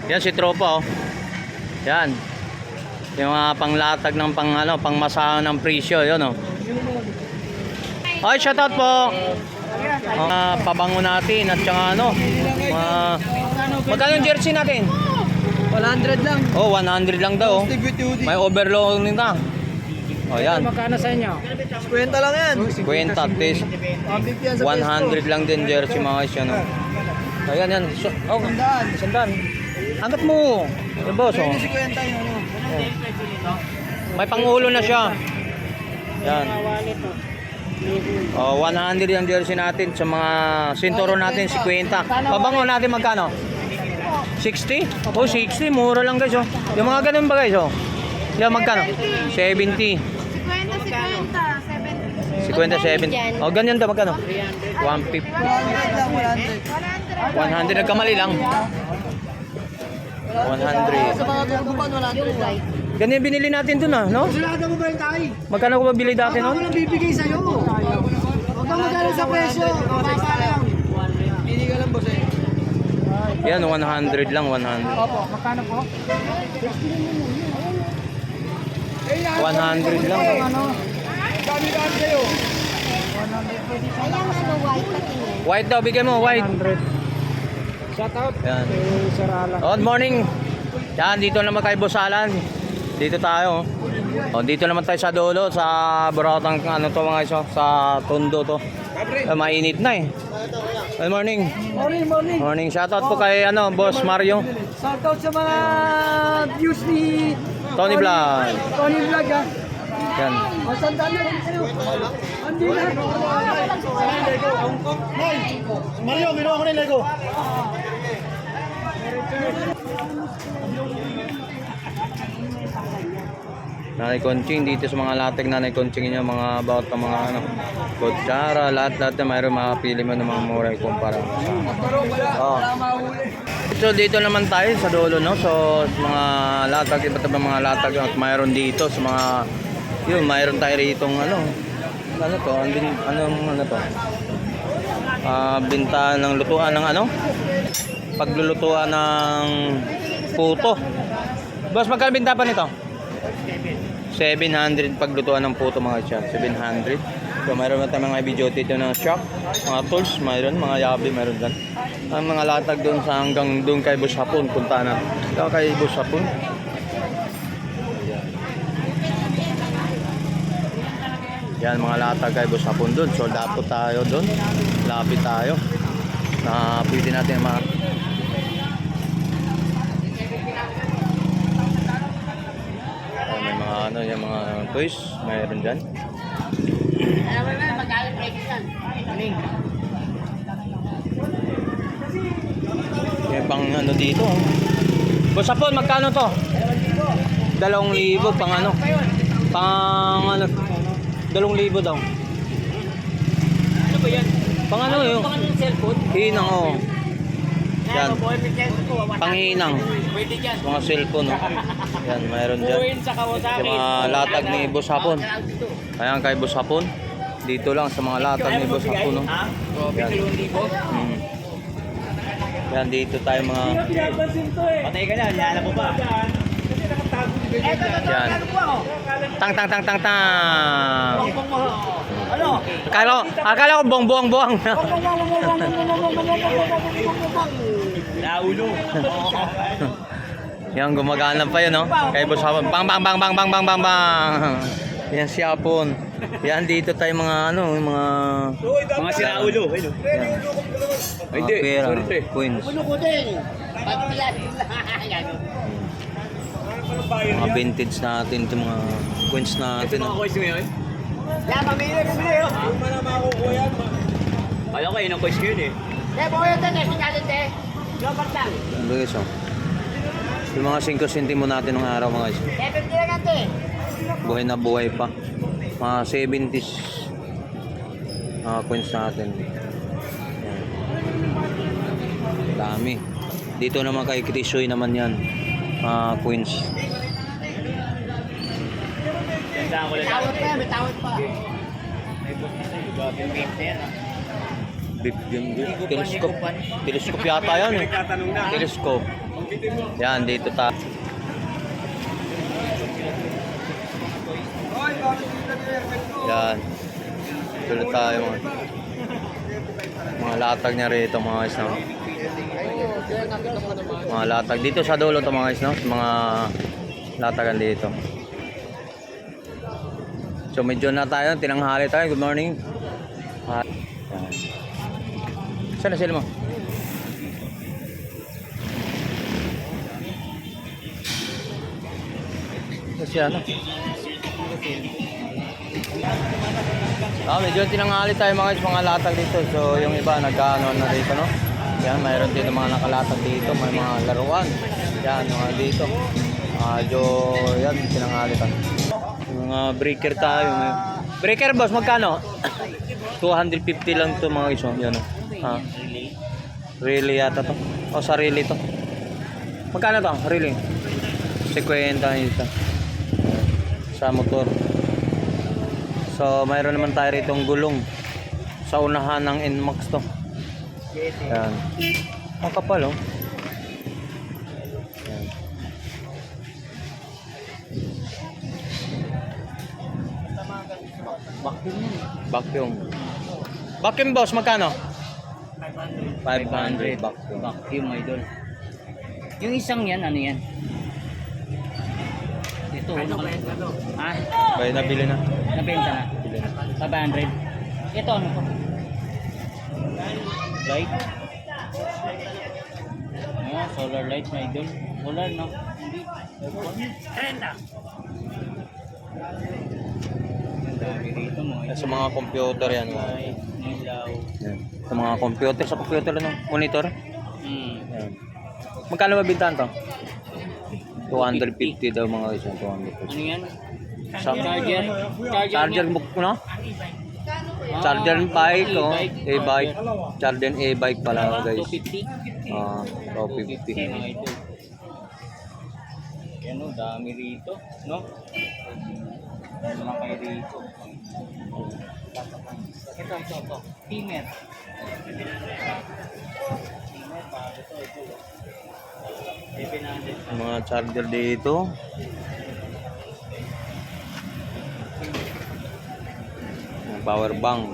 Yan si Tropa, oh. Yan. Yung panglatag ng pangmasahan ng presyo, yun, oh. Okay, shoutout po. Pabango natin at saka magkano yung jersey natin? 100 lang. Oh, 100 lang daw. May overload na. Oh, yan. Magkano sa inyo? 50 lang yan. 50 at least. 100 lang din jersey mga guys, yan, oh. Ayan, yan. Oh, sandaan. Angat mo. Yung boss, oh. May pangulo na siya. Yan. Oh, 100 yung jersey natin sa mga sinturo natin, 50. Pabango natin magkano? 60? Oh, 60. Mura lang guys, oh. Yung mga ganun ba guys, oh? Yan, magkano? 70. 50, 70. Oh, ganyan daw, magkano? 150. 100. Nagkamali lang. 100. Sa mga gugupan, 100. Ganyan binili natin dun, no? Sulada mo ba yung tayo? Magkano ko ba bili dati nun? Ako lang bibigay sa'yo. Huwag kang magkano sa presyo. Mababa lang. Hindi ka lang, boss, eh. Yan, 100 lang, 100. Opo, magkano po? 100 lang. Dami-dami kayo. White daw, bigay mo, white. Shout out. Yan. Sarala. Good morning. Yan, dito naman kay Boss Alan. Dito tayo. Oh, dito naman tayo sa dulo, sa Borotang, to mga iso, sa Tondo to. Mainit na eh. Good morning. Morning. Morning. Shoutout po kay Boss Mario. Shout out sa mga views ni Tony Vlog. Tony Vlog, ha. Yan. Masandaan na rin kayo. Andi na. Mario, ginawa ko na yung Lego. Nanay Conching dito sa mga latag Nanay Conching niya, mga about ng mga kutsara, lahat na mayroon makapili mo ng mga mura kumpara. Oh. So dito naman tayo sa dulo, no? So sa mga latag, iba't ibang mga latag at mayroon dito sa mga mayroon tayo rito to, binta ng lutuan ng paglulutuan ng puto. Boss, magkano binta pa nito? 700 paglutuan ng puto mga siya. 700. So mayroon na tayong mga video dito ng shop, mga tools, mayroon, mga yabi, mayroon dyan. Ang mga latag doon sa hanggang doon kay Boss Hapon, punta na. Ito kay Boss Hapon. Yan, mga latag kay Boss Hapon doon. So dapat tayo doon. Lapit tayo. Na pwede natin yung mga toys, mayroon dyan. May pang dito. Boss Hapon, magkano to? 2,000 pang pang 2,000 daw. Ano ba yan? Pang yung cellphone? hinang, oh. Yan. Panghinang. Mga cellphone, oh. Yan, mayroon dyan. Yung mga latag ni Boss Hapon. Ayan kay Boss Hapon. Dito lang sa mga latag ni Boss Hapon, oh. Yan. Yan, dito tayo mga... Patay ka na, nihala mo ba? Yan. Tang. Ano? Akala ko buwang. Naulo. Yan, gumagana pa yun, no? Kay Boss Hapon. Bang. Yan si Hapon. Yan, dito tayo mga Mga sinaulo. Mga pera, coins. Mga vintage natin, ito mga coins natin. Mga coins mo yun? Yan, mamili. Kaya ko yun ang coins yun eh. Ano guys, oh? Yung mga 5 centimo natin ng araw mga guys. Buhay na buhay pa. Mga 70s mga coins natin. Yan. Dami. Dito naman kay Krisoy naman yan. Coins. May tawad pa. Telescope yata yan eh. Telescope. Yan, dito ta. Yan. Tuloy tayo mga latag niya rito mga guys, no? Mga latag dito sa dulo to mga guys, no? Mga latagan dito. So medyo na tayo, tinanghali tayo. Good morning. Yan. Saan na sila mo? Kasi ano? Medyo tinanghali tayo mga latag dito. So yung iba nagkaano na dito, no? Yan, mayroon din mga nakalatag dito, may mga laruan. Yan, mga dito. Medyo yan, tinanghali tayo. Mga breaker tayo. Breaker boss, magkano? 250 lang to mga iso. Yan, no? Relay yata to. O sarili to. Magkano to? Relay? 50 ito. Sa motor. So mayroon naman tayo ritong gulong sa unahan ng NMAX to. Yan. Ang kapal, oh. Yan. Vacuum. Vacuum boss, magkano? 500 vacuum. Vacuum idol. Yung isang yan, ano yan? Ito, ano ba yan? Ha? Bay, nabili na. Nabenta na? Nabili na. 500. Ito, ano to? Light? Solar light na idol. Solar, no? Hindi. 30. Ang dami rito mo. Sa mga computer yan. Light, ilaw. Yan. Sa mga computer, sa computer ano? Monitor. Yan. Magkano ba bintahan to? 250 daw mga guys. 250. Ano yan? Sa Charger? charger book, no? Charger bike, oh. E-bike. Charger e-bike pala guys. 250? 250. Okay, mga ito. Yan o, dami rito, no? Dami lang kayo rito. Ito. Timer. Timer, bago to. Ito. 700. Mga charger dito. Power bank.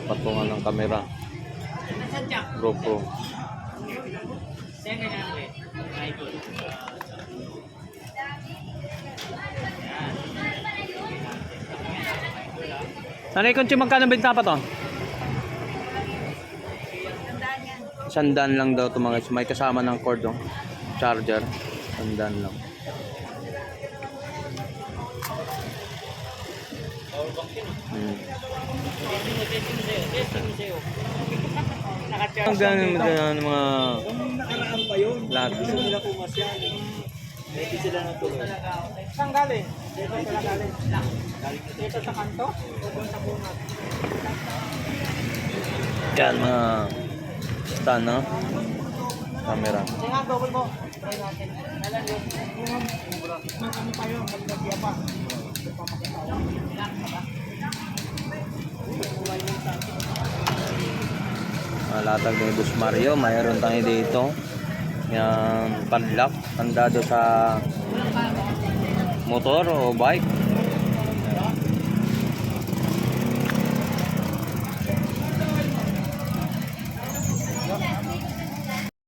Patungan ng kamera. GoPro. 700. Idol. Nanay Conchi, magkano benta pa to? 100 lang daw ito mga guys. May kasama ng cord, oh. Charger. 100 lang. Ang ganun ng mga lapis. Ready sila na tuloy. Saan galing? Dito sila galing. Dito sa kanto? O sa bungat? Yan mga stand, no? Camera. Nga, double mo. Try natin. Alam yun. Ano pa yun? Magkagya pa. Latag ni Bus Mario. Mayroon tayo dito. Yung padlock. Tandado sa motor o bike.